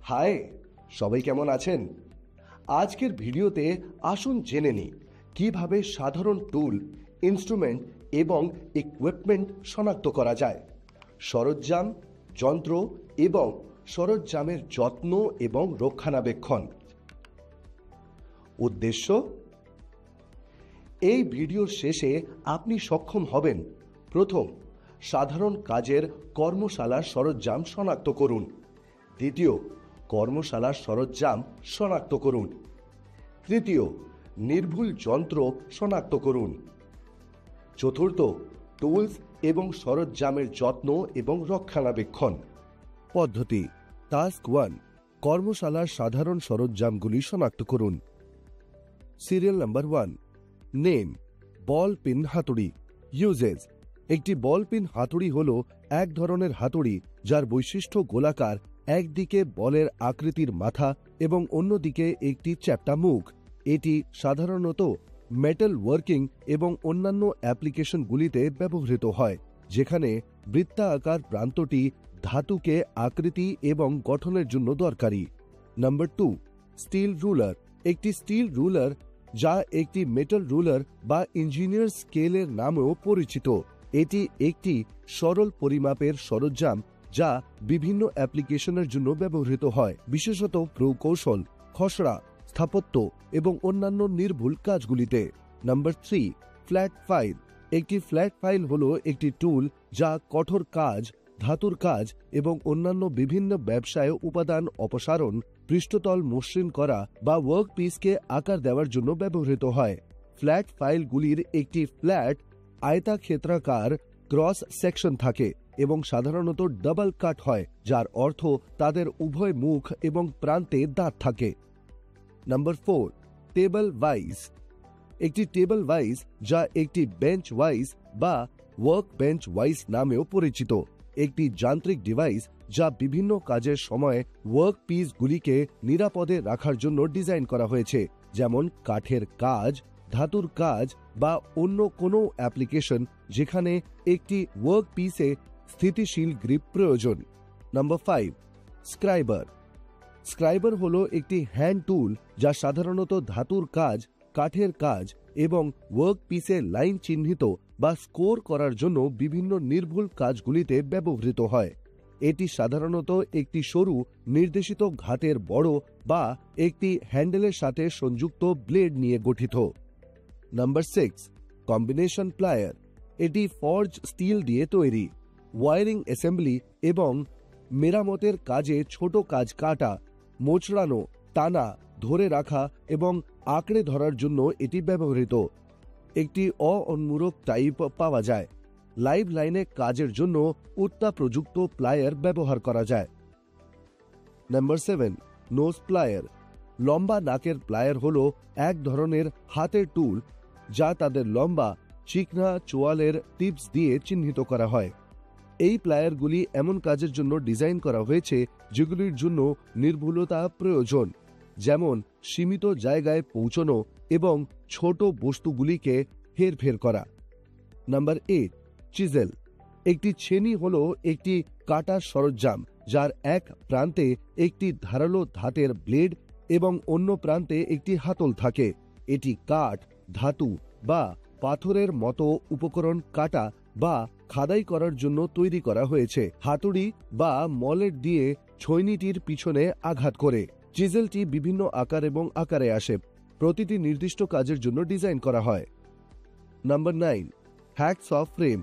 High, সবাই কেমন আছেন? আজকের ভিডিওতে আসুন জেনে নিই কিভাবে সাধারণ টুল, ইনস্ট্রুমেন্ট এবং ইকুইপমেন্ট শনাক্ত করা যায়, সরঞ্জাম, যন্ত্র এবং সরঞ্জামের যত্ন এবং রক্ষণাবেক্ষণ। উদ্দেশ্য: এই ভিডিওর শেষে আপনি সক্ষম হবেন: প্রথম, সাধারণ কাজের কর্মশালার সরঞ্জাম শনাক্ত করুন। দ্বিতীয়, কর্মশালার সরঞ্জাম শনাক্ত করুন। তৃতীয়, নির্ভুল যন্ত্র শনাক্ত করুন। চতুর্থ, টুলস এবং সরঞ্জামের যত্ন এবং রক্ষণাবেক্ষণ। পদ্ধতি: টাস্ক 1, কর্মশালার সাধারণ সরঞ্জামগুলি শনাক্ত করুন। সিরিয়াল নাম্বার 1, নেম: বল পিন হাতুড়ি। ইউজেস: একটি বল পিন হাতুড়ি হল এক ধরনের হাতুড়ি যার বৈশিষ্ট্য গোলাকার, একদিকে বলের আকৃতির মাথা এবং অন্যদিকে একটি চ্যাপ্টা মুখ। এটি সাধারণত মেটাল ওয়ার্কিং এবং অন্যান্য অ্যাপ্লিকেশনগুলিতে ব্যবহৃত হয়, যেখানে বৃত্তাকার প্রান্তটি ধাতুকে আকৃতি এবং গঠনের জন্য দরকারি। Number 2, steel ruler. একটি স্টিল রুলার, যা একটি মেটাল রুলার বা ইঞ্জিনিয়ার স্কেলের নামেও পরিচিত, এটি একটি সরল পরিমাপের সরঞ্জাম যা বিভিন্ন অ্যাপ্লিকেশনের জন্য ব্যবহৃত হয়, বিশেষত প্রকৌশল, খসড়া, স্থাপত্য এবং অন্যান্য নির্ভুল কাজগুলিতে। Number 3, flat file. একটি ফ্ল্যাট ফাইল হল একটি টুল যা কঠোর কাজ, ধাতুর কাজ এবং অন্যান্য বিভিন্ন ব্যবসায় উপাদান অপসারণ, পৃষ্ঠতল মসৃণ করা বা ওয়ার্কপিসকে আকার দেওয়ার জন্য ব্যবহৃত হয়। ফ্ল্যাট ফাইলগুলির একটি ফ্ল্যাট আয়তাক্ষেত্রাকার ক্রস সেকশন থাকে এবং সাধারণত ডাবল কাট হয়, যার অর্থ তাদের উভয় মুখ এবং প্রান্তে দাঁত থাকে। Number 4, table wise. একটি টেবল ওয়াইজ, যা একটি বেঞ্চ ওয়াইজ বা ওয়ার্ক বেঞ্চ ওয়াইজ নামেও পরিচিত, একটি যান্ত্রিক ডিভাইস যা বিভিন্ন কাজের সময় ওয়ার্ক পিসগুলিকে নিরাপদে রাখার জন্য ডিজাইন করা হয়েছে, যেমন কাঠের কাজ, ধাতুর কাজ বা অন্য কোনো অ্যাপ্লিকেশন যেখানে একটি ওয়ার্ক পিসে স্থিতিশীল গ্রিপ প্রয়োজন। নাম্বার 5, স্ক্রাইবার। স্ক্রাইবার হল একটি হ্যান্ড টুল যা সাধারণত ধাতুর কাজ, কাঠের কাজ এবং ওয়ার্ক পিসে লাইন চিহ্নিত বা স্কোর করার জন্য বিভিন্ন নির্ভুল কাজগুলিতে ব্যবহৃত হয়। এটি সাধারণত একটি সরু নির্দেশিত ঘাতের বড় বা একটি হ্যান্ডেলের সাথে সংযুক্ত ব্লেড নিয়ে গঠিত। Number 6, combination plier. এটি ফর্জ স্টিল দিয়ে তৈরি, ওয়ারিং অ্যাসেম্বলি এবং মেরামতের কাজে ছোট কাজ কাটা, মোচড়ানো, টানা, ধরে রাখা এবং আঁকড়ে ধরার জন্য এটি ব্যবহৃত। একটি অ-উন্মূলক টাইপ পাওয়া যায়। লাইভ লাইনে কাজের জন্য উত্তাপযুক্ত প্লায়ার ব্যবহার করা যায়। Number 7, nose plier. লম্বা নাকের প্লায়ার হল এক ধরনের হাতের টুল যা তাদের লম্বা, চিকনা চোয়ালের টিপস দিয়ে চিহ্নিত করা হয়। এই প্লায়ারগুলি এমন কাজের জন্য ডিজাইন করা হয়েছে যেগুলির জন্য নির্ভুলতা প্রয়োজন, যেমন সীমিত জায়গায় পৌঁছানো এবং ছোট বস্তুগুলিকে হেরফের করা। Number 8, chisel. একটি ছেনি হল একটি কাটার সরঞ্জাম যার এক প্রান্তে একটি ধারালো ধাতের ব্লেড এবং অন্য প্রান্তে একটি হাতল থাকে। এটি কাঠ, ধাতু বা পাথরের মতো উপকরণ কাটা বা খাদাই করার জন্য তৈরি করা হয়েছে, হাতুড়ি বা মলেট দিয়ে ছইনিটির পিছনে আঘাত করে। চিজেলটি বিভিন্ন আকার এবং আকারে আসে, প্রতিটি নির্দিষ্ট কাজের জন্য ডিজাইন করা হয়। Number 9, hacksaw frame.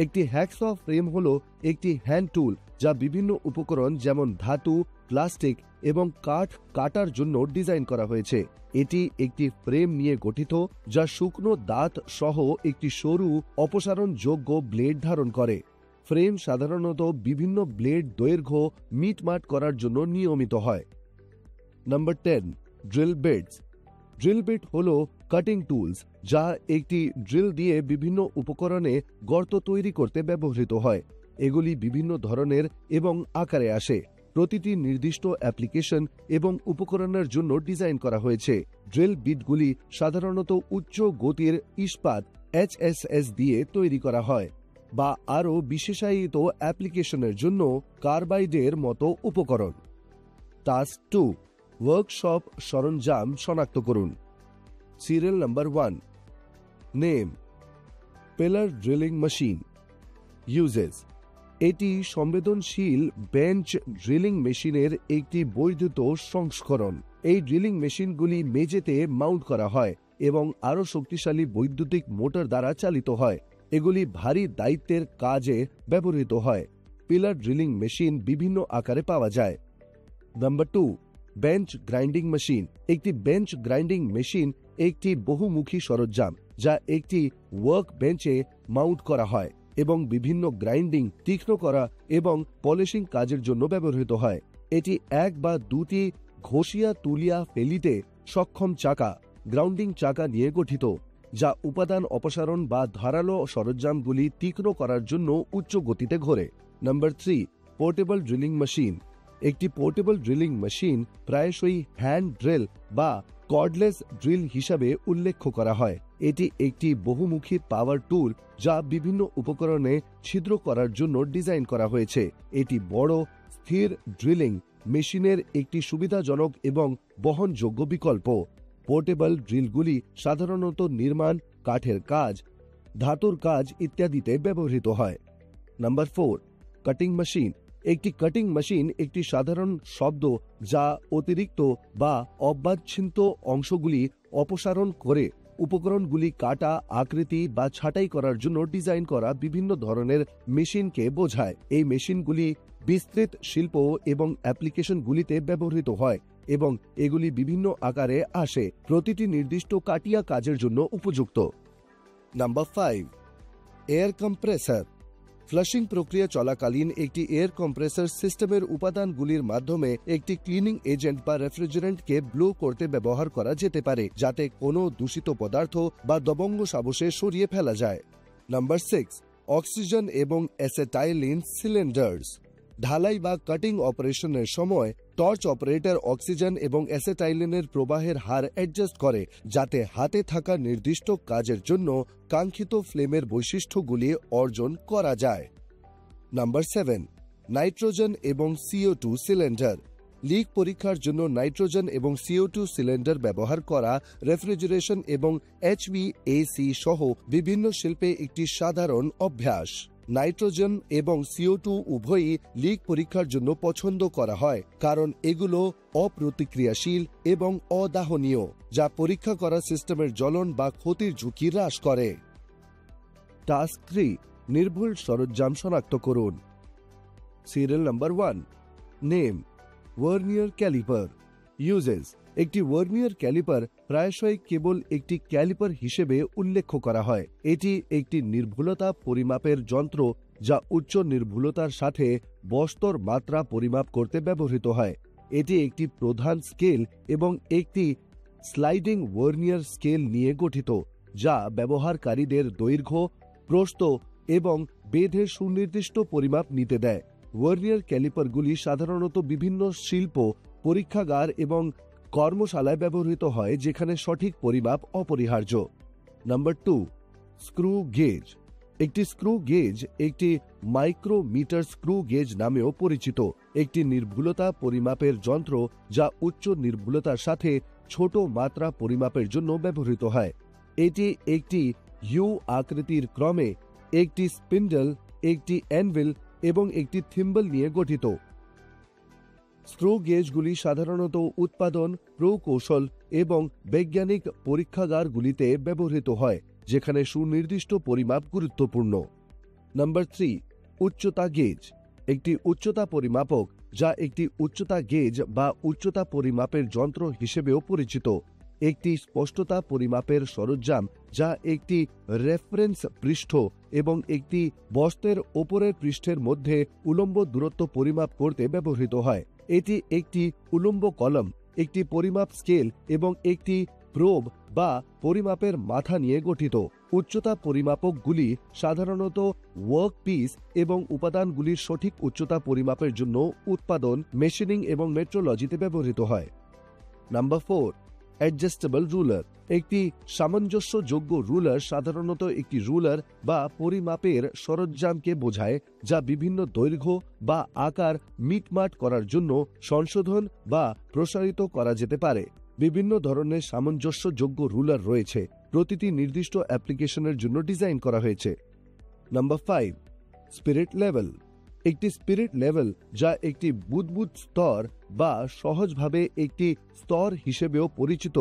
একটি হ্যাকসঅ ফ্রেম হল একটি হ্যান্ড টুল যা বিভিন্ন উপকরণ যেমন ধাতু, প্লাস্টিক এবং কাঠ কাটার জন্য ডিজাইন করা হয়েছে। এটি একটি ফ্রেম নিয়ে গঠিত যা শুকনো দাঁত সহ একটি সরু অপসারণযোগ্য ব্লেড ধারণ করে। ফ্রেম সাধারণত বিভিন্ন ব্লেড দৈর্ঘ্য মিটমাট করার জন্য নিয়মিত হয়। Number 10, drill bits. Drill bit হল কাটিং টুলস যা একটি ড্রিল দিয়ে বিভিন্ন উপকরণে গর্ত তৈরি করতে ব্যবহৃত হয়। এগুলি বিভিন্ন ধরনের এবং আকারে আসে, প্রতিটি নির্দিষ্ট অ্যাপ্লিকেশন এবং উপকরণের জন্য ডিজাইন করা হয়েছে। ড্রিল বিটগুলি সাধারণত উচ্চ গতির ইস্পাত HSS দিয়ে তৈরি করা হয়, বা আরও বিশেষায়িত অ্যাপ্লিকেশনের জন্য কার্বাইডের মতো উপকরণ। টাস্ক 2, ওয়ার্কশপ সরঞ্জাম শনাক্ত করুন। Serial number 1, name pillar drilling machine. Uses, এটি সংবেদনশীল বেঞ্চ ড্রিলিং মেশিনের একটি বৈদ্যুত সংস্করণ। এই ড্রিলিং মেশিনগুলি মেঝেতে মাউন্ট করা হয় এবং আরও শক্তিশালী বৈদ্যুতিক মোটর দ্বারা চালিত হয়। এগুলি ভারী দায়িত্বের কাজে ব্যবহৃত হয়। পিলার ড্রিলিং মেশিন বিভিন্ন আকারে পাওয়া যায়। Number 2, bench grinding machine. একটি বেঞ্চ গ্রাইন্ডিং মেশিন একটি বহুমুখী সরঞ্জাম যা একটি ওয়ার্ক বেঞ্চে মাউন্ট করা হয় এবং বিভিন্ন গ্রাইন্ডিং, তীক্ষ্ণ করা এবং পলিশিং কাজের জন্য ব্যবহৃত হয়। এটি এক বা দুটি ঘষিয়া তুলিয়া ফেলিতে সক্ষম চাকা, গ্রাউন্ডিং চাকা নিয়ে গঠিত, যা উপাদান অপসারণ বা ধারালো সরঞ্জামগুলি তীক্ষ্ণ করার জন্য উচ্চ গতিতে ঘোরে। Number 3, portable drilling machine. একটি পোর্টেবল ড্রিলিং মেশিন প্রায়শই হ্যান্ড ড্রিল বা কর্ডলেস ড্রিল হিসাবে উল্লেখ করা হয়। এটি একটি বহুমুখী পাওয়ার টুল যা বিভিন্ন উপকরণে ছিদ্র করার জন্য ডিজাইন করা হয়েছে। এটি বড়, স্থির ড্রিলিং মেশিনের একটি সুবিধাজনক এবং বহনযোগ্য বিকল্প। পোর্টেবল ড্রিলগুলি সাধারণত নির্মাণ, কাঠের কাজ, ধাতুর কাজ ইত্যাদিতে ব্যবহৃত হয়। Number 4, cutting machine. একটি কাটিং মেশিন একটি সাধারণ শব্দ যা অতিরিক্ত বা অবাঞ্ছিত অংশগুলি অপসারণ করে উপকরণগুলি কাটা, আকৃতি বা ছাঁটাই করার জন্য ডিজাইন করা বিভিন্ন ধরনের মেশিনকে বোঝায়। এই মেশিনগুলি বিস্তৃত শিল্প এবং অ্যাপ্লিকেশনগুলিতে ব্যবহৃত হয় এবং এগুলি বিভিন্ন আকারে আসে, প্রতিটি নির্দিষ্ট কাটিয়া কাজের জন্য উপযুক্ত। Number 5, air compressor. ফ্লাশিং প্রক্রিয়া চলাকালীন একটি এয়ার কম্প্রেসার সিস্টেমের উপাদানগুলির মাধ্যমে একটি ক্লিনিং এজেন্ট বা রেফ্রিজারেন্টকে ব্লো করতে ব্যবহার করা যেতে পারে, যাতে কোনো দূষিত পদার্থ বা দবঙ্গসাবশেষ সরিয়ে ফেলা যায়। নাম্বার 6, অক্সিজেন এবং অ্যাসেটাইলিন সিলিন্ডার্স। ঢালাই বা কাটিং অপারেশনের সময় টর্চ অপারেটর অক্সিজেন এবং অ্যাসেটাইলিনের প্রবাহের হার অ্যাডজাস্ট করে, যাতে হাতে থাকা নির্দিষ্ট কাজের জন্য কাঙ্ক্ষিত ফ্লেমের বৈশিষ্ট্যগুলি অর্জন করা যায়। নাম্বার 7, নাইট্রোজেন এবং CO2 সিলিন্ডার। লিক পরীক্ষার জন্য নাইট্রোজেন এবং CO2 সিলিন্ডার ব্যবহার করা রেফ্রিজারেশন এবং HVAC সহ বিভিন্ন শিল্পে একটি সাধারণ অভ্যাস। নাইট্রোজেন এবং CO2 উভয়ই লিক পরীক্ষার জন্য পছন্দ করা হয়, কারণ এগুলো অপ্রতিক্রিয়াশীল এবং অদাহনীয়, যা পরীক্ষা করা সিস্টেমের জ্বলন বা ক্ষতির ঝুঁকি হ্রাস করে। টাস্ক 3, নির্ভুল সরঞ্জাম শনাক্ত করুন। Serial number 1, name vernier calliper. Uses, একটি ভার্নিয়ার ক্যালিপার প্রায়শই কেবল একটি ক্যালিপার হিসেবে উল্লেখ করা হয়। এটি একটি নির্ভুলতা পরিমাপের যন্ত্র যা উচ্চ নির্ভুলতার সাথে বস্তুর মাত্রা পরিমাপ করতে ব্যবহৃত হয়। এটি একটি প্রধান স্কেল এবং একটি স্লাইডিং ভার্নিয়ার স্কেল নিয়ে গঠিত, যা ব্যবহারকারীদের দৈর্ঘ্য, প্রস্থ এবং বেধের সুনির্দিষ্ট পরিমাপ নিতে দেয়। ভার্নিয়ার ক্যালিপারগুলি সাধারণত বিভিন্ন শিল্প, পরীক্ষাগার এবং কর্মশালায় ব্যবহৃত হয়, যেখানে সঠিক পরিমাপ অপরিহার্য। Number 2, screw gauge. একটি স্ক্রু গেজ একটি মাইক্রোমিটার স্ক্রু গেজ নামেও পরিচিত, একটি নির্ভুলতা পরিমাপের যন্ত্র যা উচ্চ নির্ভুলতার সাথে ছোট মাত্রা পরিমাপের জন্য ব্যবহৃত হয়। এটি একটি ইউ আকৃতির ক্রমে একটি স্পিন্ডল, একটি অ্যানভিল এবং একটি থিম্বল নিয়ে গঠিত। স্ক্রু গেজগুলি সাধারণত উৎপাদন, প্রকৌশল এবং বৈজ্ঞানিক পরীক্ষাগারগুলিতে ব্যবহৃত হয়, যেখানে সুনির্দিষ্ট পরিমাপ গুরুত্বপূর্ণ। নাম্বার 3, উচ্চতা গেজ। একটি উচ্চতা পরিমাপক যা একটি উচ্চতা গেজ বা উচ্চতা পরিমাপের যন্ত্র হিসেবেও পরিচিত, একটি স্পষ্টতা পরিমাপের সরঞ্জাম যা একটি রেফারেন্স পৃষ্ঠ এবং একটি বস্তুর ওপরের পৃষ্ঠের মধ্যে উলম্ব দূরত্ব পরিমাপ করতে ব্যবহৃত হয়। এটি একটি উলম্ব কলম, একটি পরিমাপ স্কেল এবং একটি প্রোব বা পরিমাপের মাথা নিয়ে গঠিত। উচ্চতা পরিমাপকগুলি সাধারণত ওয়ার্কপিস এবং উপাদানগুলির সঠিক উচ্চতা পরিমাপের জন্য উৎপাদন, মেশিনিং এবং মেট্রোলজিতে ব্যবহৃত হয়। Number 4, adjustable ruler. একটি সামঞ্জস্যযোগ্য রুলার সাধারণত একটি রুলার বা পরিমাপের সরঞ্জামকে বোঝায় যা বিভিন্ন দৈর্ঘ্য বা আকার মিটমাট করার জন্য সংশোধন বা প্রসারিত করা যেতে পারে। বিভিন্ন ধরনের সামঞ্জস্যযোগ্য রুলার রয়েছে, প্রতিটি নির্দিষ্ট অ্যাপ্লিকেশনের জন্য ডিজাইন করা হয়েছে। Number 5, spirit level. একটি স্পিরিট লেভেল, যা একটি বুদবুদ স্তর বা সহজভাবে একটি স্তর হিসেবেও পরিচিত,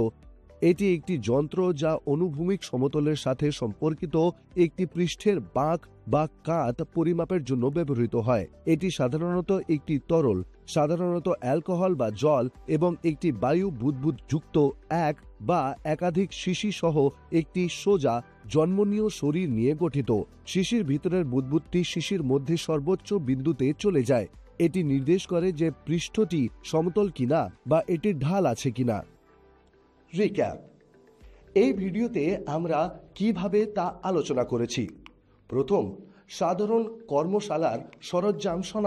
এটি একটি যন্ত্র যা অনুভূমিক সমতলের সাথে সম্পর্কিত একটি পৃষ্ঠের বাঁক বা কাত পরিমাপের জন্য ব্যবহৃত হয়। এটি সাধারণত একটি তরল, সাধারণত অ্যালকোহল বা জল, এবং একটি বায়ু বুদবুদ যুক্ত এক বা একাধিক শিশি সহ একটি সোজা জন্মনীয় শরীর নিয়ে গঠিত। শিশির ভিতরের বুদবুদটি শিশির মধ্যে সর্বোচ্চ বিন্দুতে চলে যায়। এটি নির্দেশ করে যে পৃষ্ঠটি সমতল কিনা বা এটির ঢাল আছে কিনা। রিক্যাপ: এই ভিডিওতে আমরা কিভাবে তা আলোচনা করেছি। প্রথম, সাধারণ কর্মশালার সরঞ্জাম